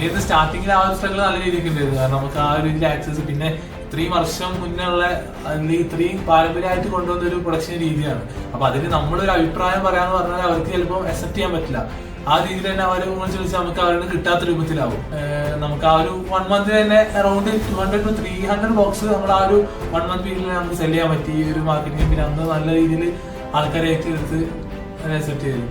പിന്നെ സ്റ്റാർട്ടിങ്ങിൽ ആ ഒരു സ്ട്രഗിൾ നല്ല രീതിക്ക് ഉണ്ടായിരുന്നു. കാരണം നമുക്ക് ആ ഒരു രീതിയിൽ ആക്സസ്, പിന്നെ ഇത്രയും വർഷം മുന്നേ ഉള്ള അല്ലെങ്കിൽ ഇത്രയും പാരമ്പര്യമായിട്ട് കൊണ്ടുവന്ന ഒരു പ്രൊഡക്ഷൻ രീതിയാണ്. അപ്പൊ അതിന് നമ്മളൊരു അഭിപ്രായം പറയാന്ന് പറഞ്ഞാൽ അവർക്ക് ചിലപ്പോൾ അക്സെപ്റ്റ് ചെയ്യാൻ പറ്റില്ല. ആ രീതിയിൽ തന്നെ അവർ ചോദിച്ചാൽ നമുക്ക് അവരുടെ കിട്ടാത്ത രൂപത്തിലാവും. നമുക്ക് ആ ഒരു 1 month തന്നെ അറൌണ്ട് 200 to 300 ബോക്സ് നമ്മൾ ആ ഒരു 1 month പീരീഡിൽ നമുക്ക് സെല് ചെയ്യാൻ പറ്റി. ഈ ഒരു മാർക്കറ്റിംഗ് പിന്നെ അന്ന് നല്ല രീതിയിൽ ആൾക്കാരെ ഏറ്റെടുത്ത് അക്സെപ്റ്റ് ചെയ്തു.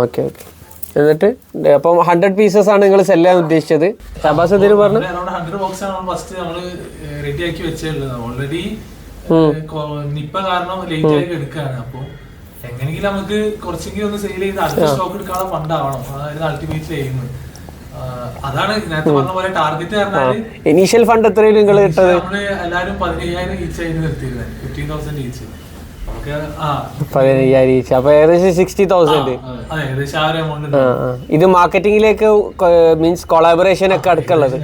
Okay okay. എന്നിട്ട് അപ്പം 100 pieces ആണ് നിങ്ങൾ സെല് ചെയ്യാൻ ഉദ്ദേശിച്ചത്? ഷാബാസ് ഇതിന് പറഞ്ഞു 100 ബോക്സ് ആണ് ഫസ്റ്റ് നമ്മൾ റെഡി ആക്കി വെച്ചിട്ടുള്ളത്. ഓൾറെഡി നിപ്പ കാരണം ലേറ്റ് ആക്കി എടുക്കുകയാണ്. അപ്പൊ എങ്ങനെയെങ്കിലും നമുക്ക് കുറച്ചെങ്കിലും ഒന്ന് സെയിൽ ചെയ്ത് അടുത്ത സ്റ്റോക്ക് എടുക്കാനുള്ള ഫണ്ടാവണം. അതായത് അൾട്ടിമേറ്റ് ചെയ്യുന്നത് അതാണ്. നേരത്തെ പറഞ്ഞ പോലെ ടാർഗറ്റ് പറഞ്ഞാല് ഇനീഷ്യൽ ഫണ്ട് എത്രയും നിങ്ങൾ ഇട്ടത്? നമ്മള് എല്ലാവരും 15,000 ഈച്ച് ആയിട്ട് നിർത്തിയിരുന്നത്. 15,000 ഈച്ച്. 15,000 ഈച്ച്. അപ്പൊ ഏകദേശം 60,000. ഇത് മാർക്കറ്റിംഗിലേക്ക് മീൻസ് കൊളാബറേഷൻ ഒക്കെ അടുക്കുള്ളത്,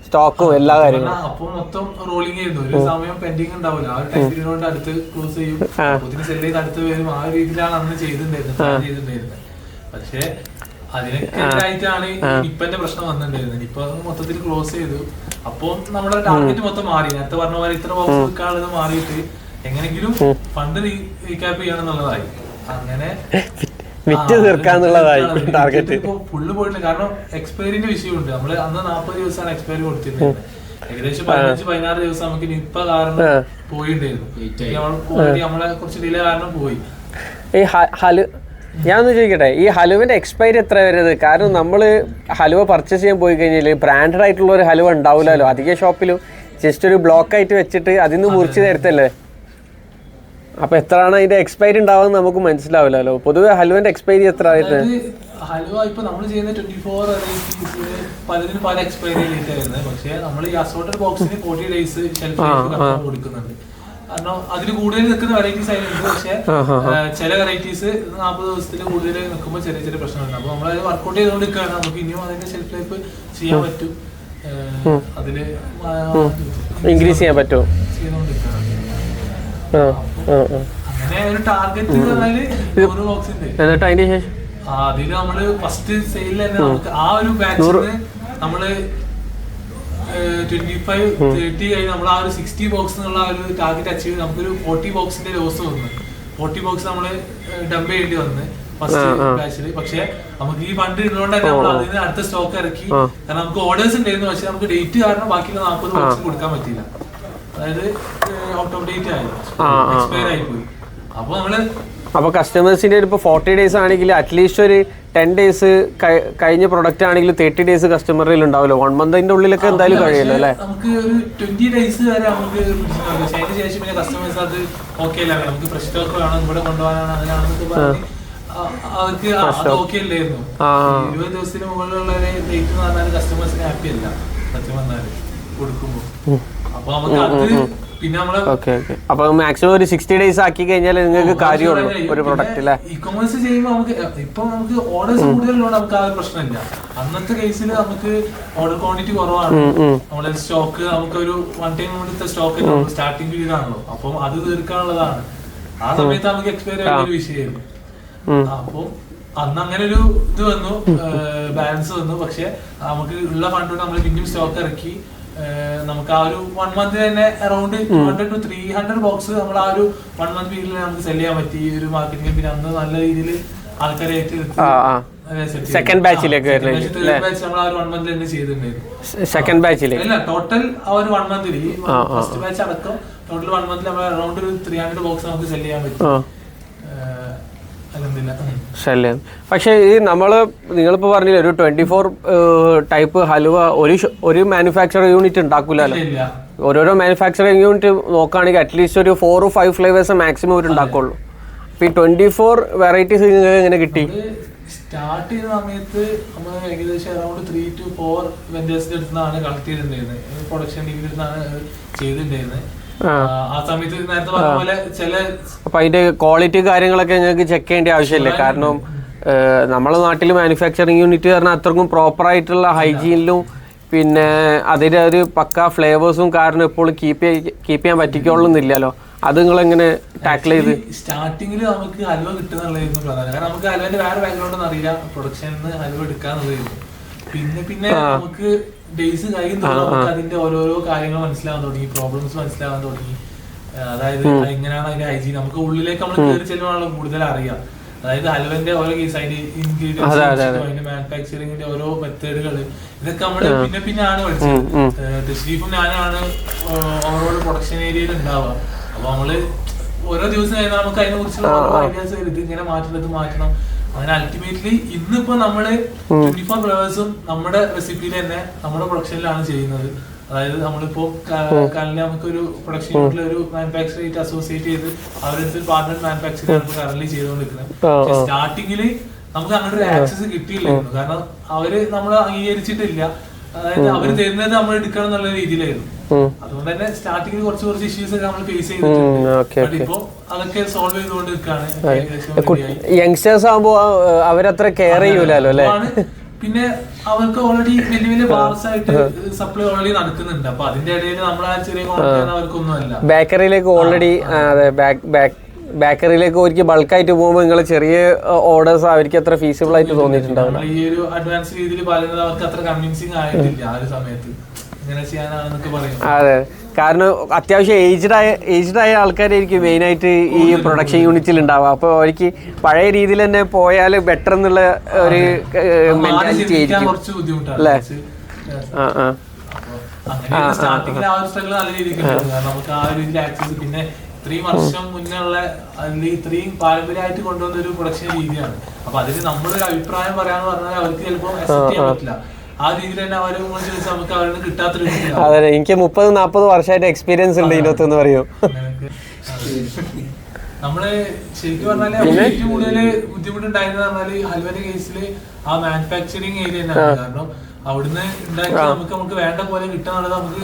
സ്റ്റോക്കും എല്ലാ കാര്യങ്ങളും. അപ്പൊ മൊത്തം റോളിംഗ് ആയിരുന്നു. ഒരു സമയം പെൻഡിങ് ഉണ്ടാവില്ല. ആ ഒരു ടൈം പീരീഡ് അടുത്ത് ക്ലോസ് ചെയ്യും, സെല് ചെയ്ത് അടുത്ത് വരും. ആ ഒരു രീതിയിലാണ് അന്ന് ചെയ്തിട്ടുണ്ടായിരുന്നത്. പക്ഷെ അതിനൊക്കെയായിട്ടാണ് നിപ്പന്റെ പ്രശ്നം വന്നിട്ടുണ്ടായിരുന്നത്. നിപ്പ മൊത്തത്തിൽ ക്ലോസ് ചെയ്തു. അപ്പൊ നമ്മുടെ ടാർഗറ്റ് മൊത്തം മാറി. നേരത്തെ പറഞ്ഞ പോലെ ഇത്ര ബോക്സ് വിൽക്കാനുള്ളത് മാറിയിട്ട് എങ്ങനെങ്കിലും ഫണ്ട് റീക്യാപ്പ് ചെയ്യണമെന്നുള്ളതായി. അങ്ങനെ ടാർഗറ്റ് ഫുള്ള് പോയിട്ടില്ല. കാരണം എക്സ്പയറിന്റെ വിഷയമുണ്ട്. നമ്മള് അന്ന് 40 ദിവസമാണ് എക്സ്പയറി കൊടുത്തിരുന്നത്. ഏകദേശം 15-16 ദിവസം നമുക്ക് നിപ്പ കാരണം പോയിട്ടുണ്ടായിരുന്നു. നമ്മളെ കുറച്ച് ഡിലേ കാരണം പോയി. ഞാനൊന്ന് ചോദിക്കട്ടെ, ഈ ഹലുവിന്റെ എക്സ്പയറി എത്ര വരുന്നത്? കാരണം നമ്മള് ഹലുവ പർച്ചേസ് ചെയ്യാൻ പോയി കഴിഞ്ഞാൽ ബ്രാൻഡഡ് ആയിട്ടുള്ള ഒരു ഹലുവ ഉണ്ടാവില്ലല്ലോ. അധിക ഷോപ്പിലും ജസ്റ്റ് ഒരു ബ്ലോക്ക് ആയിട്ട് വെച്ചിട്ട് അതിന്ന് മുറിച്ച് തരത്തല്ലേ. അപ്പൊ എത്രയാണ് അതിന്റെ എക്സ്പയറി ഉണ്ടാവുക നമുക്ക് മനസ്സിലാവില്ലല്ലോ. പൊതുവെ ഹലുവിന്റെ എക്സ്പയറി എത്ര ആയിട്ട്? ഹലുവ ഇപ്പൊ നമ്മൾ ചെയ്യുന്ന 24 വെറൈറ്റീസ് പലതിനും പല എക്സ്പയറി ഡേറ്റ് ആയിരുന്നത്. പക്ഷെ നമ്മൾ ഈ അസോർട്ടഡ് ബോക്സിന് 40 ഡേയ്സ് ഷെൽഫ് ലൈഫ് കൊടുക്കുന്നുണ്ട്. കാരണം അതിൽ കൂടുതൽ നിൽക്കുന്ന വെറൈറ്റീസ് ആയിരുന്നു. പക്ഷെ ചില വെറൈറ്റീസ് 40 ദിവസത്തിൽ കൂടുതൽ നിൽക്കുമ്പോൾ ചെറിയ ചെറിയ പ്രശ്നങ്ങളുണ്ട്. അപ്പൊ നമ്മളത് വർക്ക്ഔട്ട് ചെയ്തുകൊണ്ട് നിൽക്കുകയാണ്. നമുക്ക് ഇനിയും അതിന്റെ ഷെൽഫ് ലൈഫ് ചെയ്യാൻ പറ്റും, അതില് ഇൻക്രീസ് ചെയ്യാൻ പറ്റുമോ? ചെയ്തുകൊണ്ടിരിക്കുകയാണ്. അങ്ങനെ ഒരു ടാർഗറ്റ് പറഞ്ഞാല് 100 ബോക്സ് ഉണ്ട്. എന്നിട്ട് അതിന് ശേഷം അതിന് നമ്മള് ഫസ്റ്റ് സെയിലിൽ തന്നെ നമുക്ക് ആ ഒരു ബാച്ചിന് നമ്മള് 25-30 കഴിഞ്ഞ് നമ്മൾ ആ ഒരു 60 ബോക്സ് എന്നുള്ള ആ ഒരു ടാർഗറ്റ് അച്ചീവ് ചെയ്ത് നമുക്കൊരു 40 ബോക്സിന്റെ ലോസ് വന്നു. 40 ബോക്സ് നമ്മള് ഡംപ് ചെയ്യേണ്ടി വന്ന് ഫസ്റ്റ് ബാച്ചില്. പക്ഷെ നമുക്ക് ഈ ഫണ്ട് ഉള്ളതുകൊണ്ട് തന്നെ നമ്മൾ അതിന് അടുത്ത സ്റ്റോക്ക് ഇറക്കി. കാരണം നമുക്ക് ഓർഡേഴ്സ് ഉണ്ടായിരുന്നു. പക്ഷെ നമുക്ക് ഡേറ്റ് കാരണം ബാക്കിയുള്ള 40 ബോക്സ് കൊടുക്കാൻ പറ്റില്ല. അതായത് ഔട്ട് ഓഫ് ഡേറ്റ് ആയി, എക്സ്പയർ ആയി പോയി. അപ്പൊ നമ്മള് കസ്റ്റമേഴ്സിന്റെ ഇപ്പോൾ 40 ഡേയ്സ് ആണെങ്കിൽ അറ്റ്ലീസ്റ്റ് ഒരു 10 ഡേയ്സ് കഴിഞ്ഞ പ്രൊഡക്റ്റ് ആണെങ്കിൽ 30 ഡേയ്സ് കസ്റ്റമറിൽ ഉണ്ടാവുമല്ലോ. 1 മന്തിന്റെ ഉള്ളിലൊക്കെ എന്തായാലും കഴിയുമല്ലോ അല്ലേ? നമുക്ക് ഒരു 20 ഡേയ്സ് വരെ നമുക്ക് അതിന് ശേഷം പിന്നെ കസ്റ്റമേഴ്സ് അത് ഓക്കെ അല്ല, നമുക്ക് ഫ്രഷ് സ്റ്റോക്ക് വേണം, ഇവിടെ കൊണ്ടുപോകാനാണ്, അതിനാണെന്നൊക്കെ പറഞ്ഞ് അവർക്ക് അത് ഓക്കെ അല്ലായിരുന്നു. 20 ദിവസത്തിന് മുകളിലുള്ള ഡേറ്റ് എന്ന് പറഞ്ഞാൽ കസ്റ്റമേഴ്സിന് ഹാപ്പി അല്ല സത്യം പറഞ്ഞാല് കൊടുക്കുമ്പോ. അപ്പൊ നമുക്ക് അത് പിന്നെ നമ്മള് അപ്പൊ മാക്സിമം ഒരു 60 ഡേയ്സ് ആക്കി കഴിഞ്ഞാൽ നിങ്ങൾക്ക് കാര്യമുള്ളൂ ഒരു പ്രൊഡക്റ്റ് അല്ലേ? ഇ കൊമേഴ്സ് ചെയ്യുമ്പോൾ നമുക്ക് ഇപ്പൊ നമുക്ക് ഓർഡേഴ്സ് കൂടുതലുള്ളതുകൊണ്ട് നമുക്ക് ആ ഒരു പ്രശ്നമില്ല. അന്നത്തെ കേസിൽ നമുക്ക് ഓർഡർ ക്വാണ്ടിറ്റി കുറവാണ്. നമ്മളെ സ്റ്റോക്ക് നമുക്ക് ഒരു 1 ടൈം കൊണ്ടത്തെ സ്റ്റോക്ക് സ്റ്റാർട്ടിംഗ് പീരീഡ് ആണല്ലോ. അപ്പം അത് തീർക്കാനുള്ളതാണ്. ആ സമയത്ത് നമുക്ക് എക്സ്പയർ ആയ ഒരു വിഷയമായിരുന്നു. അപ്പൊ അന്ന് അങ്ങനെ ഒരു ഇത് വന്നു, ബാലൻസ് വന്നു. പക്ഷെ നമുക്ക് ഉള്ള ഫണ്ട് നമ്മൾ പിന്നെയും സ്റ്റോക്ക് ഇറക്കി. നമുക്ക് ആ ഒരു 1 month തന്നെ അറൌണ്ട് 200 to 300 ബോക്സ് നമ്മൾ ആ ഒരു 1 month പീരീഡിൽ നമുക്ക് സെല് ചെയ്യാൻ പറ്റി. ഒരു മാർക്കറ്റിംഗ് പിന്നെ അന്ന് നല്ല രീതിയിൽ ആൾക്കാരെ ഏറ്റെടുത്ത് സെക്കൻഡ് ബാച്ചിലേക്ക് നമ്മൾ ആ ഒരു 1 month തന്നെ ചെയ്തിട്ടുണ്ടായിരുന്നു. സെക്കൻഡ് ബാച്ചില് അല്ല, ടോട്ടൽ ആ ഒരു 1 month ഫസ്റ്റ് ബാച്ച് അടക്കം ടോട്ടൽ 1 month നമ്മൾ അറൌണ്ട് ഒരു 300 ബോക്സ് നമുക്ക് സെല് ചെയ്യാൻ പറ്റും. ശല്യം. പക്ഷേ ഈ നിങ്ങളിപ്പോൾ പറഞ്ഞില്ല ഒരു 24 ടൈപ്പ് ഹലുവ ഒരു മാനുഫാക്ചറിംഗ് യൂണിറ്റ് ഉണ്ടാക്കൂലല്ലോ. ഓരോരോ മാനുഫാക്ചറിംഗ് യൂണിറ്റ് നോക്കുകയാണെങ്കിൽ അറ്റ്ലീസ്റ്റ് ഒരു 4-5 ഫ്ലേവേഴ്സ് മാക്സിമം അവർ ഉണ്ടാക്കുള്ളൂ. അപ്പോൾ ഈ 24 വെറൈറ്റീസ് നിങ്ങൾക്ക് എങ്ങനെ കിട്ടി? സ്റ്റാർട്ട് ചെയ്ത സമയത്ത് നമ്മൾ ഏകദേശം അറൌണ്ട് 3 to 4 വെൻഡേഴ്സിന്റെ അടുത്താണ് കളക്ട് ചെയ്തിട്ടുണ്ടായിരുന്നത്. പ്രൊഡക്ഷൻ ടീമിന്റെ അടുത്താണ് ചെയ്തിട്ടുണ്ടായിരുന്നത്. ആ സമയത്ത് നേരത്തെ പറഞ്ഞ പോലെ ചില അപ്പൊ അതിന്റെ ക്വാളിറ്റി കാര്യങ്ങളൊക്കെ ഞങ്ങൾക്ക് ചെക്ക് ചെയ്യേണ്ട ആവശ്യമില്ല. കാരണം നമ്മളെ നാട്ടിൽ മാനുഫാക്ചറിങ് യൂണിറ്റ് പറഞ്ഞാൽ അത്രക്കും പ്രോപ്പർ ആയിട്ടുള്ള ഹൈജീനിലും പിന്നെ അതിന്റെ ഒരു പക്ക ഫ്ലേവേഴ്സും കാരണം ഇപ്പോൾ കീപ്പ് ചെയ്യാൻ പറ്റിക്കൊള്ളുന്നില്ലല്ലോ. അത് നിങ്ങൾ എങ്ങനെ ടാക്കിൾ ചെയ്ത്? സ്റ്റാർട്ടിങ്ങിൽ നമുക്ക് ഹൽവ കിട്ടുന്നുള്ളതായിരുന്നു പ്രധാനം. കാരണം നമുക്ക് ഹൽവന്റെ വേറെ ബാക്ക്ഗ്രൗണ്ട് ഒന്നും അറിയില്ല, പ്രൊഡക്ഷനിൽ ഹൽവ എടുക്കാന്നുള്ളതായിരുന്നു. പിന്നെ നമുക്ക് ഡേയ്സ് കഴിയുമ്പോൾ നമുക്ക് അതിന്റെ ഓരോരോ കാര്യങ്ങൾ മനസ്സിലാവാൻ തുടങ്ങി, പ്രോബ്ലംസ് മനസ്സിലാവാൻ തുടങ്ങി. അതായത് എങ്ങനെയാണ് അതിന്റെ ഹൈജീൻ, നമുക്ക് ഉള്ളിലേക്ക് നമ്മൾ കയറി ചെല്ലുവാണല്ലോ കൂടുതൽ അറിയാം. അതായത് ഹൽവന്റെ ഓരോ കേസ്, അതിന്റെ ഇൻഗ്രീഡിയൻസ്, അതിന്റെ മാനുഫാക്ചറിങ്ങിന്റെ ഓരോ മെത്തേഡുകൾ, ഇതൊക്കെ നമ്മള് പിന്നെ ആണ് പഠിച്ചത്. തശ്രീഫും ഞാനാണ് ഓവറോൾ പ്രൊഡക്ഷൻ ഏരിയയിൽ ഉണ്ടാവുക. അപ്പൊ നമ്മള് ഓരോ ദിവസം കഴിഞ്ഞാൽ നമുക്ക് അതിനെ കുറിച്ചുള്ള ഐഡിയാസ് ഇത് ഇങ്ങനെ മാറ്റണം. അങ്ങനെ അൾട്ടിമേറ്റ്ലി ഇന്നിപ്പോ നമ്മള് 24 ഫ്ലവേഴ്സും നമ്മുടെ റെസിപ്പിയിൽ തന്നെ നമ്മുടെ പ്രൊഡക്ഷനിലാണ് ചെയ്യുന്നത്. അതായത് നമ്മളിപ്പോ കാലിനെ നമുക്കൊരു പ്രൊഡക്ഷൻ യൂണിറ്റിൽ ഒരു മാനുഫാക്ചറായിട്ട് അസോസിയേറ്റ് ചെയ്ത് അവരുടെ പാർട്ണർ മാനുഫാക്ചറിംഗ് കറന്റ് ചെയ്തുകൊണ്ടിരിക്കുന്നത്. സ്റ്റാർട്ടിങ്ങില് നമുക്ക് അങ്ങോട്ട് ഒരു ആക്സസ് കിട്ടിയില്ലായിരുന്നു, കാരണം അവര് നമ്മളെ അംഗീകരിച്ചിട്ടില്ല. അതായത് അവര് തരുന്നത് നമ്മൾ എടുക്കണം എന്നുള്ള രീതിയിലായിരുന്നു. അതുകൊണ്ട് തന്നെ സ്റ്റാർട്ടിങ്ങിൽ കുറച്ച് ഇഷ്യൂസ് ഒക്കെ നമ്മൾ ഫേസ് ചെയ്തിട്ടുണ്ട്. ഇപ്പൊ അതൊക്കെ സോൾവ് ചെയ്തുകൊണ്ടിരിക്കുകയാണ്. യങ്സ്റ്റേഴ്സ് ആകുമ്പോ അവരത്ര കെയർ ചെയ്യൂലല്ലോ അല്ലെ. പിന്നെ അവർക്ക് ഓൾറെഡി വലിയ വലിയ ബാർസ് ആയിട്ട് സപ്ലൈ ഓൾറെഡി നടക്കുന്നുണ്ട്. അപ്പൊ അതിന്റെ ഇടയിൽ നമ്മൾ ആ ചെറിയ ക്വാണ്ടിറ്റി അവർക്കൊന്നും അല്ല. ബേക്കറിയിലേക്ക് ഓൾറെഡി ബേക്കറിയിലേക്ക് ഒരിക്കൽ ബൾക്കായിട്ട് പോകുമ്പോൾ നിങ്ങൾ ചെറിയ ഓർഡേഴ്സ് അവർക്ക് അത്ര ഫീസിബിൾ ആയിട്ട് തോന്നിയിട്ടുണ്ടാവില്ല. ഈ ഒരു അഡ്വാൻസ് രീതിയിൽ പറയുന്നത് അവർക്ക് അത്ര കൺവിൻസിങ് ആയിട്ടില്ല ആ ഒരു സമയത്ത്. അതെ, കാരണം അത്യാവശ്യം ഏജ്ഡ് ആയ ആൾക്കാരായിരിക്കും മെയിനായിട്ട് ഈ പ്രൊഡക്ഷൻ യൂണിറ്റിൽ ഉണ്ടാവുക. അപ്പോൾ അവർക്ക് പഴയ രീതിയിൽ തന്നെ പോയാൽ ബെറ്റർ എന്നുള്ള ഒരു മെന്റാലിറ്റി ആയിരിക്കും അല്ലേ? പിന്നെ ഇത്രയും വർഷം മുന്നുള്ള ഇത്രയും പാരമ്പര്യമായിട്ട് കൊണ്ടുവന്ന ഒരു പ്രൊഡക്ഷൻ രീതിയാണ്. അപ്പൊ അതിന് നമ്മളൊരു അഭിപ്രായം പറയാന്ന് പറഞ്ഞാൽ അവർക്ക് ചിലപ്പോൾ അക്സെപ്റ്റ് ചെയ്യാൻ പറ്റില്ല. ആ രീതിയിൽ തന്നെ അവരെ ചോദിച്ചാൽ നമുക്ക് അവരുടെ കിട്ടാത്തൊരു. അതെ, എനിക്ക് 30-40 വർഷമായിട്ട് എക്സ്പീരിയൻസ് ഉണ്ട് ഇതിനകത്തെന്ന് പറയും. നമ്മള് ശരിക്കും പറഞ്ഞാല് ഏറ്റവും കൂടുതൽ ബുദ്ധിമുട്ടുണ്ടായെന്ന് പറഞ്ഞാല് ഹൽവന്റെ കേസിൽ ആ മാനുഫാക്ചറിങ് ഏരിയ തന്നെയാണ്. കാരണം അവിടുന്ന് ഉണ്ടാക്കി നമുക്ക് വേണ്ട പോലെ കിട്ടാന്നുള്ളത് നമുക്ക്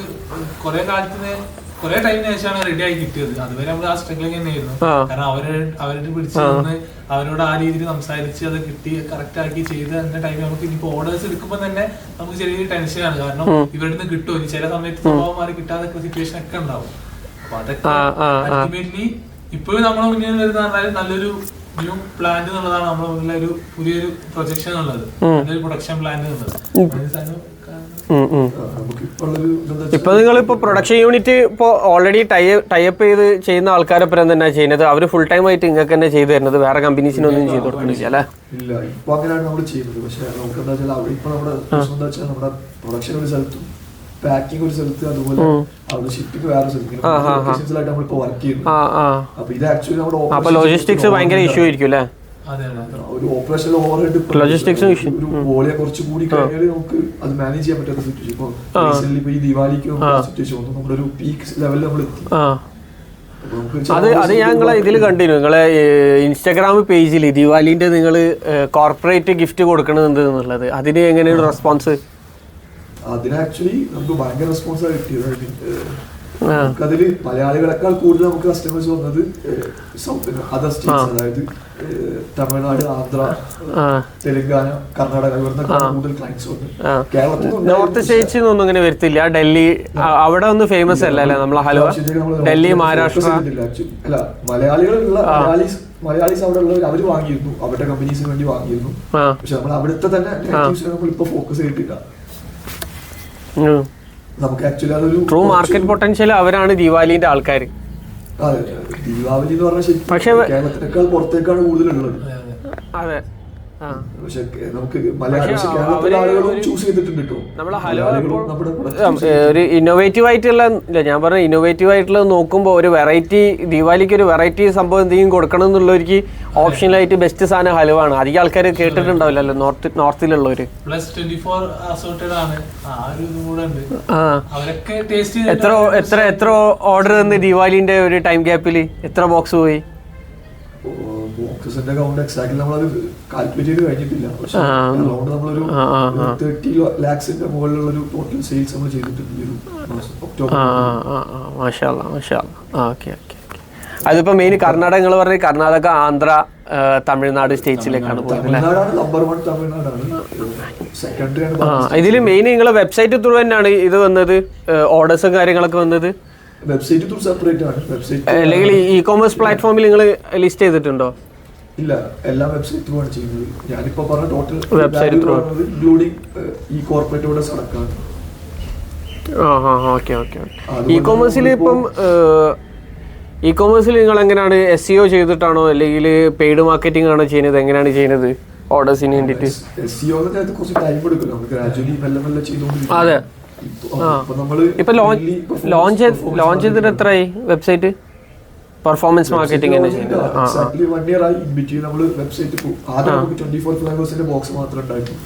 കുറെ ടൈമിന് ശേഷമാണ് റെഡി ആയി കിട്ടിയത്. അതുവരെ നമ്മൾ ആ സ്ട്രഗ്ലിംഗ് തന്നെയായിരുന്നു. കാരണം അവരുടെ പിടിച്ചു നിന്ന് അവരോട് ആ രീതിയിൽ സംസാരിച്ച് അത് കിട്ടി കറക്റ്റ് ആക്കി ചെയ്ത് അതിന്റെ ടൈമിൽ നമുക്ക് ഇനിയിപ്പോ ഓർഡേഴ്സ് എടുക്കുമ്പോൾ തന്നെ നമുക്ക് ചെറിയൊരു ടെൻഷനാണ്. കാരണം ഇവരുടെ നിന്ന് കിട്ടുമോ, ചില സമയത്ത് സ്വഭാവം മാറി കിട്ടാതെ സിറ്റുവേഷൻ ഒക്കെ ഉണ്ടാവും. അപ്പൊ അതൊക്കെ അൾട്ടിമേറ്റ്ലി ഇപ്പോഴും നമ്മുടെ മുന്നിൽ വരുന്ന പറഞ്ഞാൽ നല്ലൊരു ന്യൂ പ്ലാന്റ് എന്നുള്ളതാണ് നമ്മുടെ മുന്നിലെ ഒരു പുതിയൊരു പ്രൊജക്ഷൻ എന്നുള്ളത്, നല്ലൊരു പ്രൊഡക്ഷൻ പ്ലാന്റ് എന്നുള്ളത്. ഇപ്പൊ നിങ്ങളിപ്പോ പ്രൊഡക്ഷൻ യൂണിറ്റ് ഇപ്പൊ ഓൾറെഡി ടൈപ്പ് ചെയ്ത് ചെയ്യുന്ന ആൾക്കാരൊപ്പം തന്നെ ചെയ്യുന്നത്. അവര് ഫുൾ ടൈം ആയിട്ട് നിങ്ങൾക്ക് തന്നെ ചെയ്തു തരുന്നത്, വേറെ കമ്പനീസിനൊന്നും ചെയ്ത് കൊടുക്കുന്നില്ല അല്ലേ? ഇല്ല, ഇപ്പൊ അങ്ങനെയാണ് നമ്മൾ ചെയ്യുന്നത്. പക്ഷെ നമുക്ക് എന്താ വെച്ചാൽ അവിടെ ഇപ്പൊ നമ്മുടെ പ്രശ്നം എന്താ വെച്ചാൽ നമ്മുടെ പ്രൊഡക്ഷൻ ഒരു സ്ഥലത്തും പാക്കിംഗ് ഒരു സ്ഥലത്ത്, അതുപോലെ അവിടെ ഷിപ്പിംഗ് വേറെ സ്ഥലത്ത് നമ്മളിപ്പോ വർക്ക് ചെയ്യുന്നു. അപ്പൊ ഇത് ആക്ച്വലി നമ്മുടെ ലോജിസ്റ്റിക്സ് ഭയങ്കര ഇഷ്യൂ ആയിരിക്കും അല്ലേ? ഒരു ഓപ്പറേഷൻ ഓവർഹെഡ് ഒരു വോളിയം കുറച്ച് കൂടി കഴിഞ്ഞാൽ നമുക്ക് അത് മാനേജ് ചെയ്യാൻ പറ്റാത്ത സിറ്റുവേഷൻ. ഇപ്പൊ റീസെന്റ് ഇപ്പൊ ഈ ദിവാലിക്ക് സിറ്റുവേഷൻ വന്നു, നമ്മുടെ ഒരു പീക്ക് ലെവലിൽ നമ്മൾ എത്തി. അത് ഞങ്ങളെ ഇതിൽ കണ്ടിരുന്നു, നിങ്ങളെ ഇൻസ്റ്റാഗ്രാം പേജിൽ ദിവാലിന്റെ നിങ്ങൾ കോർപ്പറേറ്റ് ഗിഫ്റ്റ് കൊടുക്കണമെന്ന് എന്നുള്ളത്. അതിന് എങ്ങനെയാണ് റെസ്പോൺസ്? അതിന് ആക്ച്വലി നമുക്ക് ഭയങ്കര റെസ്പോൺസ് കിട്ടിയത്. നമുക്കതില് മലയാളികളെക്കാൾ കൂടുതൽ നമുക്ക് കസ്റ്റമേഴ്സ് വന്നത് സൗത്ത് അതർ സ്റ്റേറ്റ്സ്, അതായത് തമിഴ്നാട്, ആന്ധ്ര, തെലങ്കാന, കർണാടക, ഇവിടുന്ന് കൂടുതൽ ക്ലയൻസ് വന്നു. കേരളത്തിൽ നോർത്ത് സ്റ്റേറ്റ്സിൽ ഒന്നും ഇങ്ങനെ വരത്തില്ല. ഡൽഹി അവിടെ ഒന്നും ഫേമസ് അല്ല അല്ലേ നമ്മളെ ഹൽവ? ഡൽഹി, മഹാരാഷ്ട്ര അല്ല, മലയാളികളുള്ള മലയാളീസ് അവിടെ ഉള്ളവർ അവര് വാങ്ങിയിരുന്നു, അവരുടെ കമ്പനീസിന് വേണ്ടി വാങ്ങിയിരുന്നു. പക്ഷെ നമ്മൾ അവിടുത്തെ തന്നെ നമ്മളിപ്പോ ഫോക്കസ് ചെയ്തിട്ടില്ല. നമുക്ക് ആക്ച്വലി അതൊരു ട്രൂ മാർക്കറ്റ് പൊട്ടൻഷ്യൽ അവരാണ് ദിവാലിന്റെ ആൾക്കാർ. അതെ, ദീപാവലി എന്ന് പറഞ്ഞാൽ ശരിക്കും കേരളത്തിനേക്കാൾ പുറത്തേക്കാണ് കൂടുതലുള്ളത്. അതെ, പക്ഷെ നമുക്ക് കേരളത്തിലെ ആളുകളും ചൂസ് ചെയ്തിട്ടുണ്ട് കേട്ടോ. ഒരു ഇന്നോവേറ്റീവ് ആയിട്ടുള്ള, ഞാൻ പറഞ്ഞ ഇന്നോവേറ്റീവ് ആയിട്ടുള്ളത് നോക്കുമ്പോൾ ഒരു വെറൈറ്റി, ദിവാലിക്ക് ഒരു വെറൈറ്റി സംഭവം എന്തെങ്കിലും കൊടുക്കണം എന്നുള്ളവർക്ക് ഓപ്ഷനിലായിട്ട് ബെസ്റ്റ് സാധനം ഹലുവാണ്. അധികം ആൾക്കാർ കേട്ടിട്ടുണ്ടാവില്ലല്ലോ നോർത്തിലുള്ളവര്. എത്ര ഓർഡർ തന്നു ദിവാലിന്റെ ഒരു ടൈം ഗ്യാപ്പിൽ? എത്ര ബോക്സ് പോയി? ബോക്സിന്റെ കൗണ്ട് എക്സാക്ട്ലി നമ്മളത് കാൽക്കുലേറ്റ് ചെയ്ത് കഴിഞ്ഞിട്ടില്ല. പക്ഷെ അറൗണ്ട് നമ്മളൊരു 30 lakhs മുകളിലുള്ള ഒരു ടോട്ടൽ സെയിൽസ് നമ്മൾ ചെയ്തിട്ടുണ്ട് ഒക്ടോബർ. അതിപ്പോ മെയിൻ കർണാടക, നിങ്ങൾ പറഞ്ഞ കർണാടക, ആന്ധ്ര, തമിഴ്നാട് സ്റ്റേറ്റ്സിലേക്കാണ് പോകുന്നത്. ഇതിൽ മെയിൻ നിങ്ങളെ വെബ്സൈറ്റ് ത്രൂ തന്നെയാണ് ഇത് വന്നത്, ഓർഡേഴ്സും കാര്യങ്ങളൊക്കെ വന്നത്? വെബ്സൈറ്റ് ത്രൂ സെപ്പറേറ്റ് ആണ്. വെബ്സൈറ്റ് അല്ലെങ്കിൽ ഇ കോമേഴ്സ് പ്ലാറ്റ്ഫോമിൽ നിങ്ങൾ ലിസ്റ്റ് ചെയ്തിട്ടുണ്ടോ? ഇല്ല, എല്ലാ വെബ്സൈറ്റ് ത്രൂ ആണ് ചെയ്യുന്നത്. ഞാനിപ്പോ പറഞ്ഞ ടോട്ടൽ വെബ്സൈറ്റ് ത്രൂ ഇൻക്ലൂഡിംഗ് ഈ കോർപ്പറേറ്റോടെ അടക്കാണ്. Okay okay. ഇ കോമേഴ്സിൽ ഇപ്പം ഇ കോമേഴ്സിൽ നിങ്ങൾ എങ്ങനെയാണ് SEO ചെയ്തിട്ടാണോ അല്ലെങ്കിൽ പെയ്ഡ് മാർക്കറ്റിംഗ് ആണോ ചെയ്യുന്നത്? എങ്ങനെയാണ് ചെയ്യുന്നത് ഓർഡേഴ്സിന് വേണ്ടിയിട്ട്? SEO കുറച്ച് ടൈം എടുക്കും. നമ്മൾ ഗ്രാജുവലി മെല്ലെ മെല്ലെ ചെയ്തുകൊണ്ടിരിക്കും. അതെ. ഇപ്പൊ ലോഞ്ച് ചെയ്തിട്ട് എത്രയായി വെബ്സൈറ്റ്? പെർഫോമൻസ് മാർക്കറ്റിംഗ് തന്നെ ചെയ്യുന്നത്. എക്സാക്ട്ലി 1 year ആയി. ഇൻ ബിറ്റ്വീൻ നമ്മൾ വെബ്സൈറ്റ് ആദ്യം നമുക്ക് 24 ഫ്ലേവേഴ്സിന്റെ ബോക്സ് മാത്രം ഉണ്ടായിരുന്നു.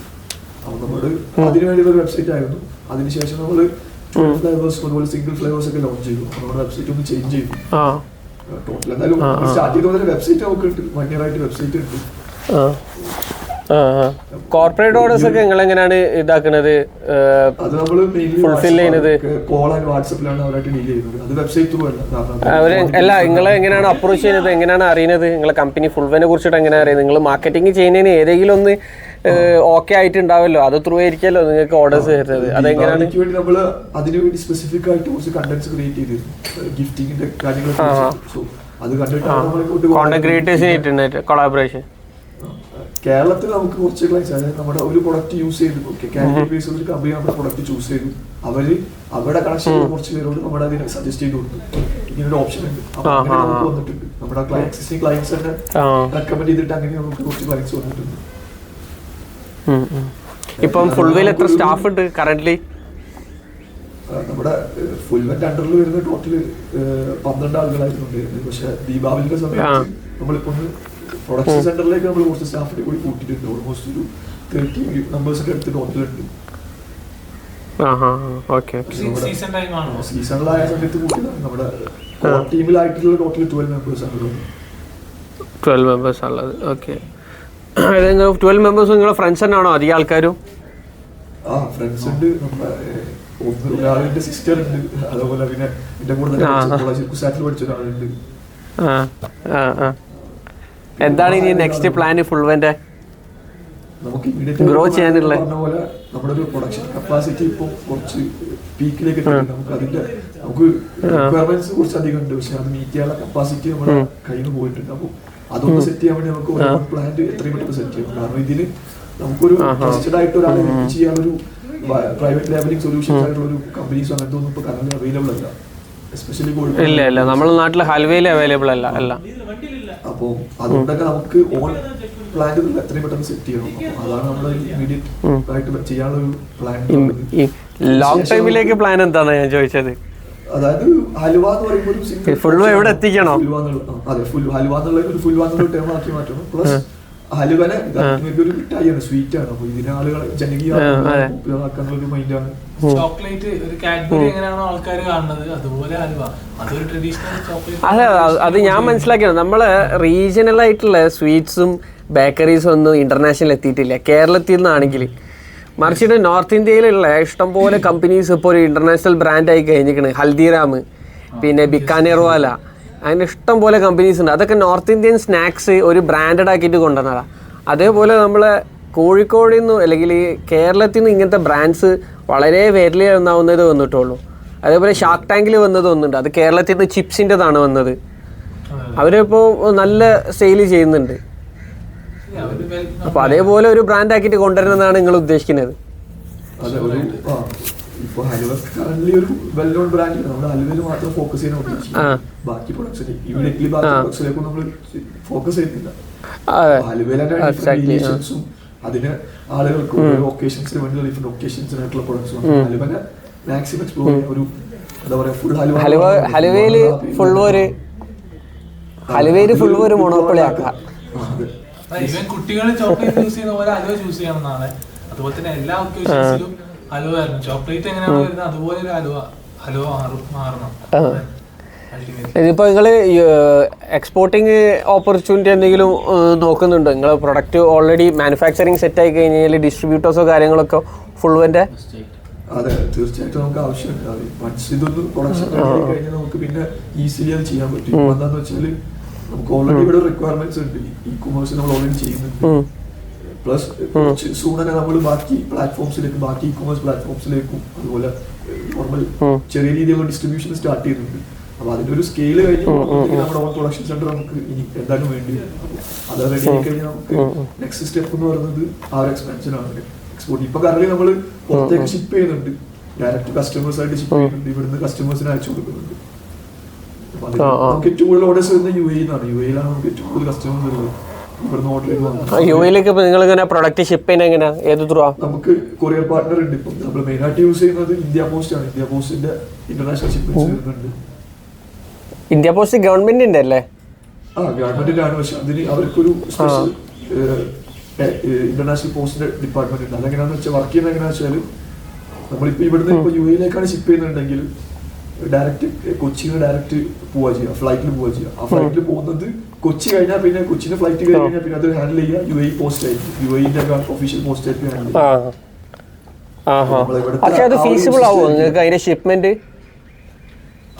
അപ്പോൾ നമ്മൾ അതിനു വേണ്ടി ഒരു വെബ്സൈറ്റ് ആയിരുന്നു. അതിനുശേഷം നമ്മൾ 12 ഫ്ലേവേഴ്സ് അതുപോലെ സിംഗിൾ ഫ്ലേവേഴ്സ് ഒക്കെ ലോഞ്ച് ചെയ്തു. നമ്മുടെ വെബ്സൈറ്റ് ഒന്ന് ചേഞ്ച് ചെയ്തു. ടോട്ടൽ എന്തായാലും സ്റ്റാർട്ട് ചെയ്ത വെബ്സൈറ്റ് നമുക്ക് ഉണ്ട്. 1 year ആയിട്ട് വെബ്സൈറ്റ് ഉണ്ട്. കോർപ്പറേറ്റ് ഓർഡേഴ്സ് ഒക്കെ നിങ്ങൾ എങ്ങനെയാണ് ഇതാക്കുന്നത്, ഫുൾഫിൽ ചെയ്യുന്നത്? കോൾ ആൻഡ് വാട്സാപ്പിലാണ് അവരായിട്ട് ഡീൽ ചെയ്യുന്നത്. അത് വെബ്സൈറ്റ് ത്രൂ അല്ല. അവര് അല്ല, നിങ്ങൾ എങ്ങനെയാണ് അപ്രോച്ച് ചെയ്യുന്നത്? എങ്ങനെയാണ് അറിയുന്നത്? നിങ്ങളെ കമ്പനി ഫുൾവെനെ കുറിച്ചിട്ട് എങ്ങനെയാണ് അറിയുന്നത്? നിങ്ങൾ മാർക്കറ്റിംഗ് ചെയ്യുന്നതിന് ഏതെങ്കിലും ഒന്ന് ഓക്കെ ആയിട്ടുണ്ടാവല്ലോ, അത് ത്രൂ ആയിരിക്കല്ലോ നിങ്ങൾക്ക് ഓർഡേഴ്സ് വരുന്നത്. അതെങ്ങനെയാണ്? നമ്മൾ അതിനുവേണ്ടി സ്പെസിഫിക് ആയിട്ട് കുറച്ച് കണ്ടന്റ്സ് ക്രിയേറ്റ് ചെയ്തിരുന്നു, ഗിഫ്റ്റിംഗിന്റെ കാര്യങ്ങളൊക്കെ. അത് കണ്ടിട്ടാണ് കോണ്ടന്റ് ക്രിയേറ്റേഴ്സിനായിട്ട് കൊളാബറേഷൻ. കേരളത്തിൽ നമുക്ക് കുറച്ച് ക്ലൈൻസ്, അതായത് നമ്മുടെ ഒരു പ്രൊഡക്റ്റ് യൂസ് ചെയ്തു, കാറ്റഗറി ബേസ് ഒരു കമ്പനി നമ്മുടെ പ്രൊഡക്റ്റ് ചൂസ് ചെയ്തു, അവരുടെ കണക്ഷൻ കുറച്ച് പേരോട് നമ്മുടെ അതിനെ സജസ്റ്റ് ചെയ്ത് കൊടുത്തു, ഇങ്ങനൊരു ഓപ്ഷൻ ഉണ്ട്. അപ്പൊ അങ്ങനെ നമുക്ക് വന്നിട്ടുണ്ട്. നമ്മുടെ എക്സിസ്റ്റിംഗ് ക്ലയൻസ് തന്നെ റെക്കമെൻഡ് ചെയ്തിട്ട് അങ്ങനെ നമുക്ക് കുറച്ച് ക്ലയൻസ് വന്നിട്ടുണ്ട്. ഇപ്പം ഫുൾവെയിൽ എത്ര സ്റ്റാഫ് ഉണ്ട് കറന്റ്ലി? നമ്മുടെ ഫുൾവെന്റ് അണ്ടറിൽ വരുന്ന ടോട്ടല് 12 ആളുകളായിരുന്നു ഉണ്ടായിരുന്നത്. പക്ഷെ ദീപാവലിയുടെ സമയത്ത് നമ്മളിപ്പോ പ്രൊഡക്ഷൻ സെന്ററിലേക്ക് നമ്മൾ കുറച്ച് സ്റ്റാഫിനെ കൂടി കൂട്ടിയിട്ടുണ്ട്. ഓൾമോസ്റ്റ് ഒരു 30 മെമ്പേഴ്സിന്റെ അടുത്ത് ടോട്ടലുണ്ട്. സീസണിലായ സമയത്ത് കൂട്ടിയതാണ്. നമ്മുടെ ടീമിലായിട്ടുള്ള ടോട്ടൽ 12 മെമ്പേഴ്സ് ആണ്. 12 മെമ്പേഴ്സ് ഉള്ളത്. ഓക്കെ. 12 മെമ്പേഴ്സ് നിങ്ങളുടെ ഫ്രണ്ട്സ് തന്നെയാണോ അധികം ആൾക്കാരും? ഫ്രണ്ട്സ് ഉണ്ട്. നമ്മുടെ ഒരാളിന്റെ സിസ്റ്റർ ഉണ്ട്. അതുപോലെ പിന്നെ എന്റെ കൂടെ കുസാറ്റിൽ പഠിച്ച ഒരാളുണ്ട്. എന്താണ് ഇനി നെക്സ്റ്റ് പ്ലാൻ ഫുൾവെന്റെ നമുക്ക് ഗ്രോ ചെയ്യാനുള്ള? പറഞ്ഞ പോലെ നമ്മുടെ ഒരു പ്രൊഡക്ഷൻ കപ്പാസിറ്റി ഇപ്പോൾ കുറച്ച് പീക്കിലേക്ക് നമുക്ക് അതിന്റെ റിക്വയർമെന്റ്സ് കുറച്ച് അധികം ഉണ്ട്. പക്ഷെ അത് മീറ്റ് ചെയ്യാനുള്ള കപ്പാസിറ്റി നമ്മുടെ കയ്യിൽ നിന്ന് പോയിട്ടുണ്ട്. അപ്പോൾ അതൊന്ന് സെറ്റ് ചെയ്യാൻ വേണ്ടി നമുക്ക് ഒരു പ്ലാൻ എത്രയും പെട്ടെന്ന് സെറ്റ് ചെയ്യണം. കാരണം ഇതിന് നമുക്കൊരു ട്രസ്റ്റഡ് ആയിട്ട് ഒരാളെ ചെയ്യാനൊരു പ്രൈവറ്റ് ലെവലിംഗ് സൊല്യൂഷൻസ് ആയിട്ടുള്ള ഒരു കമ്പനീസ് അങ്ങനത്തെ ഒന്നും ഇപ്പോൾ കറന്റ് അവൈലബിൾ അല്ല. എസ്പെഷ്യലി ഇല്ല നമ്മുടെ നാട്ടിൽ ഹൽവയിൽ അവൈലബിൾ അല്ല. അപ്പോൾ അതുകൊണ്ടൊക്കെ നമുക്ക് ഓൺ പ്ലാൻ എത്രയും പെട്ടെന്ന് സെറ്റ് ചെയ്യണം. അതാണ് നമ്മുടെ ഇമീഡിയറ്റ് ആയിട്ട് ചെയ്യാനുള്ള ഒരു പ്ലാൻ. ലോങ് ടൈമിലേക്ക് പ്ലാൻ എന്താണ് ഞാൻ ചോദിച്ചത്? അതായത് ഹലുവ എന്ന് പറയുമ്പോൾ ഫുൾവ എവിടെ എത്തിക്കണോ? അതെ, ഹലുവ എന്നുള്ള ഒരു ഫുൾവ എന്നുള്ള ടേം ആക്കി മാറ്റണം. പ്ലസ് ഹലുവനെ ഒരു മിഠായിയാണ്, സ്വീറ്റ് ആണ്. അപ്പൊ ഇതിനെ ആളുകളെ ജനകീയമാക്കാനുള്ള ഒരു മൈൻഡാണ്. ചോക്ലേറ്റ് ഒരു കാഡ്ബറി എങ്ങനെയാണോ ആൾക്കാർ കാണുന്നത് അതുപോലെ ഹലുവ അതൊരു ട്രഡീഷണൽ ചോക്ലേറ്റ്. അതെ, അത് ഞാൻ മനസ്സിലാക്കിയാണ്. നമ്മള് റീജിയണൽ ആയിട്ടുള്ള സ്വീറ്റ്സും ബേക്കറീസും ഒന്നും ഇന്റർനാഷണൽ എത്തിയിട്ടില്ല കേരളത്തിൽ നിന്നാണെങ്കിൽ. മറിച്ചിട്ട് നോർത്ത് ഇന്ത്യയിലുള്ള ഇഷ്ടംപോലെ കമ്പനീസ് ഇപ്പോൾ ഒരു ഇന്റർനാഷണൽ ബ്രാൻഡായി കഴിഞ്ഞിരിക്കണ്. ഹൽദിറാം, പിന്നെ ബിക്കാനേർ വാല, അങ്ങനെ ഇഷ്ടം പോലെ കമ്പനീസ് ഉണ്ട്. അതൊക്കെ നോർത്ത് ഇന്ത്യൻ സ്നാക്സ് ഒരു ബ്രാൻഡഡ് ആക്കിയിട്ട് കൊണ്ടുവന്നതാണ്. അതേപോലെ നമ്മളെ കോഴിക്കോടിൽ നിന്നും അല്ലെങ്കിൽ കേരളത്തിൽ നിന്ന് ഇങ്ങനത്തെ ബ്രാൻഡ്സ് വളരെ വിരലിൽ ഒന്നാവുന്നത് വന്നിട്ടുള്ളൂ. അതേപോലെ ഷാർക്ക് ടാങ്കിൽ വന്നത് ഒന്നുണ്ട്, അത് കേരളത്തിൽ നിന്ന് ചിപ്സിൻ്റെതാണ് വന്നത്. അവരിപ്പോൾ നല്ല സെയിൽ ചെയ്യുന്നുണ്ട്. അപ്പോൾ അതേപോലെ ഒരു ബ്രാൻഡ് ആക്കിയിട്ട് കൊണ്ടുവരുന്നതാണ് നിങ്ങൾ ഉദ്ദേശിക്കുന്നത്? ഇപ്പൊ ഹലുവ കറന്റ്ലി ഒരു വെൽ നോൺ ബ്രാൻഡ്. നമ്മുടെ ഹലുവയിൽ മാത്രം ഫോക്കസ് ചെയ്യാൻ ഉദ്ദേശിക്കുന്നത്. ബാക്കി പ്രൊഡക്ട്സിൽ ഇമ്മീഡിയറ്റ്ലി ബാക്കി പ്രൊഡക്ട്സിലേക്ക് നമ്മൾ ഫോക്കസ് ചെയ്യുന്നില്ല. ഹലുവയിലും അതിന് ആളുകൾക്ക് ഒക്കേഷൻസിന് വേണ്ടി ഡിഫറെന്റ് ഒക്കേഷൻസിനായിട്ടുള്ള പ്രൊഡക്ട്സ് ഹലുവനെ മാക്സിമം എക്സ്പ്ലോർ ചെയ്യാൻ ഒരു എന്താ പറയാ ഫുൾ ഹലുവയിൽ ഫുൾ ഒരു മൊണോപ്പൊളി ആക്കാം. ഈവൻ കുട്ടികൾ ചോക്ലേറ്റ് യൂസ് ചെയ്യുന്ന പോലെ ഹലുവ ചൂസ് ചെയ്യണമെന്നാണ്. അതുപോലെ തന്നെ എല്ലാ ഒക്കേഷൻസിലും ഹലുവ ആയിരുന്നു. ചോക്ലേറ്റ് എങ്ങനെയാണ് വരുന്നത് അതുപോലെ ഒരു ഹലുവ മാറണം. ഇതിപ്പോ നിങ്ങൾ എക്സ്പോർട്ടിങ് ഓപ്പർച്യൂണിറ്റി എന്തെങ്കിലും നോക്കുന്നുണ്ടോ? നിങ്ങൾ പ്രൊഡക്റ്റ് ഓൾറെഡി മാനുഫാക്ചറിങ് സെറ്റ് ആയി കഴിഞ്ഞാൽ ഡിസ്ട്രിബ്യൂട്ടേഴ്സോ കാര്യങ്ങളൊക്കെ ഫുൾവെന്റെ? അതെ, തീർച്ചയായിട്ടും നമുക്ക് ആവശ്യമുണ്ട്. വൺസ് ഇതൊന്ന് പ്രൊഡക്ഷൻ കഴിഞ്ഞാൽ നമുക്ക് പിന്നെ ഈസിലി അത് ചെയ്യാൻ പറ്റും. എന്താന്ന് വെച്ചാൽ നമുക്ക് ഓൾറെഡി ഇവിടെ റിക്വയർമെന്റ്സ് ഉണ്ട്. ഇ കൊമേഴ്സ് നമ്മൾ ഓൾറെഡി ചെയ്യുന്നുണ്ട്. പ്ലസ് കുറച്ച് സൂണനെ നമ്മൾ ബാക്കി പ്ലാറ്റ്ഫോംസിലേക്കും ബാക്കി ഇ-കൊമേഴ്സ് പ്ലാറ്റ്ഫോംസിലേക്കും അതുപോലെ നോർമൽ ചെറിയ രീതിയിലുള്ള ഡിസ്ട്രിബ്യൂഷൻ സ്റ്റാർട്ട് ചെയ്യുന്നുണ്ട്. അപ്പൊ അതിന്റെ ഒരു സ്കെയിൽ കഴിഞ്ഞ് നമ്മുടെ ഓൺ പ്രൊഡക്ഷൻ സെന്റർ നമുക്ക് ഇനി എന്തായാലും വേണ്ടി വരും. അത് റെഡി ആയി കഴിഞ്ഞാൽ നമുക്ക് നെക്സ്റ്റ് സ്റ്റെപ്പ് എന്ന് പറയുന്നത് ആ ഒരു എക്സ്പാൻഷൻ ആണ്. എക്സ്പോർട്ട് ഇപ്പൊ കറന്റ് നമ്മൾ പുറത്തേക്ക് ഷിപ്പ് ചെയ്യുന്നുണ്ട്, ഡയറക്റ്റ് കസ്റ്റമേഴ്സ് ആയിട്ട് ഷിപ്പ് ചെയ്യുന്നുണ്ട്, ഇവിടുന്ന് കസ്റ്റമേഴ്സിന് അയച്ചു കൊടുക്കുന്നുണ്ട്. നമുക്ക് ഏറ്റവും കൂടുതൽ ഓർഡേഴ്സ് വരുന്നത് യു എ നിന്നാണ്. യു എയിലാണ് നമുക്ക് ഏറ്റവും കൂടുതൽ കസ്റ്റമേഴ്സ് വരുന്നത്. ഇവിടുന്ന് ഓർഡർ ചെയ്യുന്നത് യു എയിലേക്ക് നിങ്ങൾ ഇങ്ങനെ പ്രൊഡക്റ്റ് ഷിപ്പ് ചെയ്യുന്ന എങ്ങനെയാ, ഏത് ത്രൂ? നമുക്ക് കൊറിയർ പാർട്ണർ ഉണ്ട്. ഇപ്പം നമ്മൾ മെയിൻ ആയിട്ട് യൂസ് ചെയ്യുന്നത് ഇന്ത്യ പോസ്റ്റ് ആണ്. ഇന്ത്യ പോസ്റ്റിന്റെ ഇന്റർനാഷണൽ ഷിപ്മെന്റ്സ് വരുന്നുണ്ട്. ഇന്ത്യ പോസ്റ്റ് ഗവൺമെന്റിന്റെ അല്ലേ? ഗവൺമെന്റിന്റെ ആണ്. പക്ഷെ അതിന് അവർക്കൊരു സ്പെഷ്യൽ ഇന്റർനാഷണൽ പോസ്റ്റിന്റെ ഡിപ്പാർട്ട്മെന്റ് ഉണ്ട്. അതെങ്ങനെയാണെന്ന് വെച്ചാൽ വർക്ക് ചെയ്യുന്നത് എങ്ങനെയാണെന്ന് വെച്ചാൽ നമ്മളിപ്പോ ഇവിടുന്ന് ഇപ്പൊ യു എയിലേക്കാണ് ഷിപ്പ് ചെയ്യുന്നുണ്ടെങ്കിൽ ഡയറക്റ്റ് കൊച്ചിയിൽ നിന്ന് ഡയറക്റ്റ് പോവുക ചെയ്യുക, ഫ്ലൈറ്റിൽ പോവുക ചെയ്യുക. ആ ഫ്ലൈറ്റിൽ പോകുന്നത് കൊച്ചി കഴിഞ്ഞാൽ പിന്നെ കൊച്ചിന് ഫ്ലൈറ്റ് കഴിഞ്ഞ് കഴിഞ്ഞാൽ പിന്നെ അത് ഹാൻഡിൽ ചെയ്യുക യു എ പോസ്റ്റ് ആയിരിക്കും. യു എന്റെ ഒഫീഷ്യൽ പോസ്റ്റ് ആയിരിക്കും ഹാൻഡിൽ ചെയ്യുക.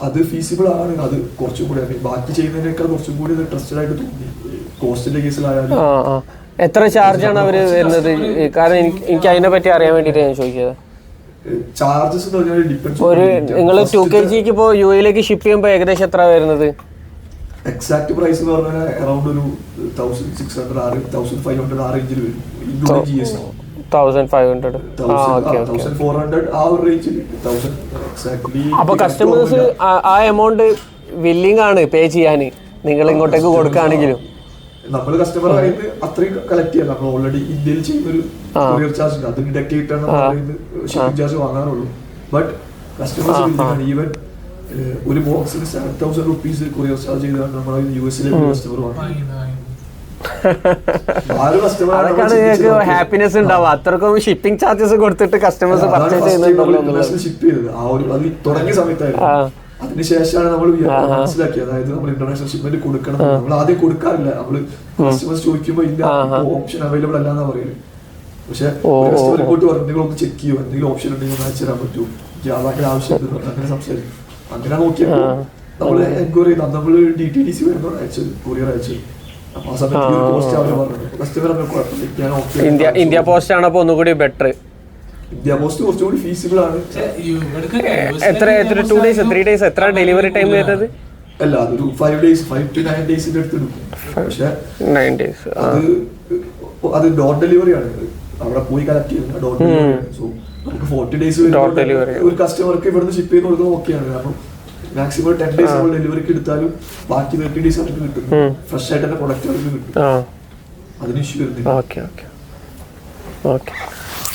അത് ഫീസിബിൾ ആണ്. അത് കുറച്ചും കൂടി ബാക്കി ചെയ്യുന്നതിനേക്കാൾ കുറച്ചും കൂടി ട്രസ്റ്റഡ് ആയിട്ട് തോന്നി. കോസ്റ്റിന്റെ കേസിലായാലും എത്ര ചാർജ് ആണ് അവര് വരുന്നത്? കാരണം എനിക്ക് അതിനെ പറ്റി അറിയാൻ വേണ്ടിട്ട് ഞാൻ ചോദിച്ചത്. ചാർജസ് എന്ന് പറഞ്ഞാൽ ഡിപ്പെൻഡ്സ്. ഒരു നിങ്ങൾ 2 kg ഇപ്പോ യു എയിലേക്ക് ഷിപ്പ് ചെയ്യുമ്പോൾ ഏകദേശം എത്ര വരുന്നത്? എക്സാക്ട് പ്രൈസ് എന്ന് പറഞ്ഞാൽ അറൌണ്ട് ഒരു 1600 1500 ആ റേഞ്ചിൽ വരും, ഇൻക്ലൂഡിംഗ് GST. 1500 1400 ആ ഒരു റേഞ്ചിൽ. എക്സാക്ട്ലി. അപ്പൊ കസ്റ്റമേഴ്സ് ആ എമൗണ്ട് വില്ലിംഗ് ആണ് പേ ചെയ്യാൻ നിങ്ങൾ ഇങ്ങോട്ടേക്ക് കൊടുക്കുകയാണെങ്കിലും? നമ്മൾ കസ്റ്റമർ ആയിട്ട് അത്രയും കളക്ട് ചെയ്യാം. നമ്മൾ ഓൾറെഡി ഇന്ത്യയിൽ ചെയ്യുന്നൊരു കൊറിയർ ചാർജ് ഉണ്ട്, അത് ഡിഡക്ട് ചെയ്തിട്ടാണ് ഷിപ്പിംഗ് ചാർജ് വാങ്ങാറുള്ളൂ. ബട്ട് കസ്റ്റമേഴ്സ് ഈവൻ ഒരു ബോക്സിന് 7000 rupees കൊറിയർ ചാർജ് ചെയ്താണ് നമ്മൾ US-ലേക്ക് കസ്റ്റമർ വാങ്ങുന്നത്. ഹാപ്പിനെസ് ഉണ്ടാവും അത്രക്കും ഷിപ്പിംഗ് ചാർജസ് കൊടുത്തിട്ട് കസ്റ്റമേഴ്സ് പർച്ചേസ് ചെയ്യുന്നുണ്ടല്ലോ. ഷിപ്പ് ചെയ്തത് ആ ഒരു അത് തുടങ്ങിയ സമയത്തായിരുന്നു. അതിനുശേഷമാണ് നമ്മൾ മനസ്സിലാക്കിയത്, അതായത് നമ്മൾ ഇന്റർനാഷണൽ ഷിപ്മെന്റ് കൊടുക്കണം. നമ്മൾ ആദ്യം കൊടുക്കാറില്ല, നമ്മള് കസ്റ്റമേഴ്സ് ചോദിക്കുമ്പോൾ ഇല്ല ഓപ്ഷൻ അവൈലബിൾ അല്ലാന്നാ പറയുന്നത്. പക്ഷെ കസ്റ്റമർ റിപ്പോർട്ട് പറഞ്ഞു നിങ്ങളൊന്ന് ചെക്ക് ചെയ്യോ, എന്തെങ്കിലും ഓപ്ഷൻ ഉണ്ടെങ്കിൽ അയച്ചു തരാൻ പറ്റുമോ, ഭയങ്കര ആവശ്യം അങ്ങനെ സംസാരിക്കും. അങ്ങനെ നോക്കിയപ്പോ നമ്മള് എൻക്വയറി ചെയ്താൽ നമ്മള് DTDC വരുന്നോട് അയച്ചത്, കൊറിയർ അയച്ചത്. അപ്പൊ ആ സമയത്ത് കോസ്റ്റ് അവർ പറഞ്ഞു കസ്റ്റമർ കുഴപ്പമില്ല, ഇന്ത്യ പോസ്റ്റ് ആണ് അപ്പൊ ഒന്നുകൂടി ബെറ്റർ. ഇന്ത്യ പോസ്റ്റ് കുറച്ചുകൂടി ഫീസിബിൾ ആണ്. എത്ര 2 days 3 days എത്ര ഡെലിവറി ടൈം വരുന്നത്? അല്ല അതൊരു 5 days 5 to 9 days അടുത്ത് എടുക്കും. പക്ഷെ 9 days അത് ഡോർ ഡെലിവറി ആണ്, അവിടെ പോയി കളക്ട് ചെയ്യുന്നത് ഡോർ ഡെലിവറി. സോ നമുക്ക് 40 days ഒരു കസ്റ്റമർക്ക് ഇവിടുന്ന് ഷിപ്പ് ചെയ്ത് കൊടുക്കുന്നത് ഓക്കെയാണ്. കാരണം മാക്സിമം 10 days നമ്മൾ ഡെലിവറിക്ക് എടുത്താലും ബാക്കി 30 days അവർക്ക് കിട്ടും, ഫ്രഷ് ആയിട്ട് തന്നെ പ്രൊഡക്റ്റ് അവർക്ക് കിട്ടും. അതിന് ഇഷ്യൂ വരുന്നില്ല. Okay okay okay.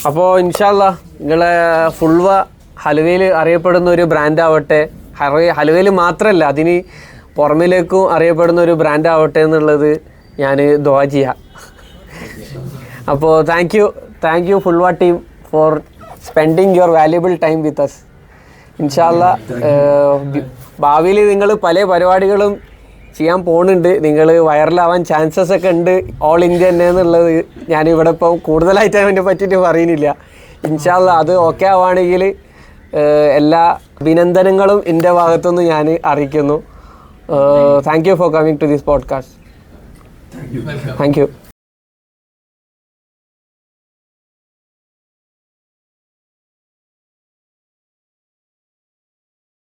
അപ്പോൾ ഇൻഷാല്ലാ നിങ്ങളെ ഫുൾവ ഹലുവയിൽ അറിയപ്പെടുന്ന ഒരു ബ്രാൻഡ് ആവട്ടെ, ഹലുവയിൽ മാത്രമല്ല അതിന് പുറമിലേക്കും അറിയപ്പെടുന്ന ഒരു ബ്രാൻഡ് ആവട്ടെ എന്നുള്ളത് ഞാൻ ദുആ ചെയ്യാം. അപ്പോൾ താങ്ക് യു ഫുൾവ team for spending your valuable time with us. ഇൻഷാല്ലാ ഭാവിയിൽ നിങ്ങൾ പല പരിപാടികളും ചെയ്യാൻ പോകുന്നുണ്ട്, നിങ്ങൾ വൈറലാവാൻ ചാൻസസ് ഒക്കെ ഉണ്ട് ഓൾ ഇന്ത്യ തന്നെ എന്നുള്ളത് ഞാനിവിടെ ഇപ്പം കൂടുതലായിട്ട് അതിനെ പറ്റിയിട്ട് പറയുന്നില്ല. ഇൻഷാല്ലാ അത് ഓക്കെ ആവുകയാണെങ്കിൽ എല്ലാ അഭിനന്ദനങ്ങളും എൻ്റെ ഭാഗത്തുനിന്ന് ഞാൻ അറിയിക്കുന്നു. Thank you for coming to this podcast. Thank U.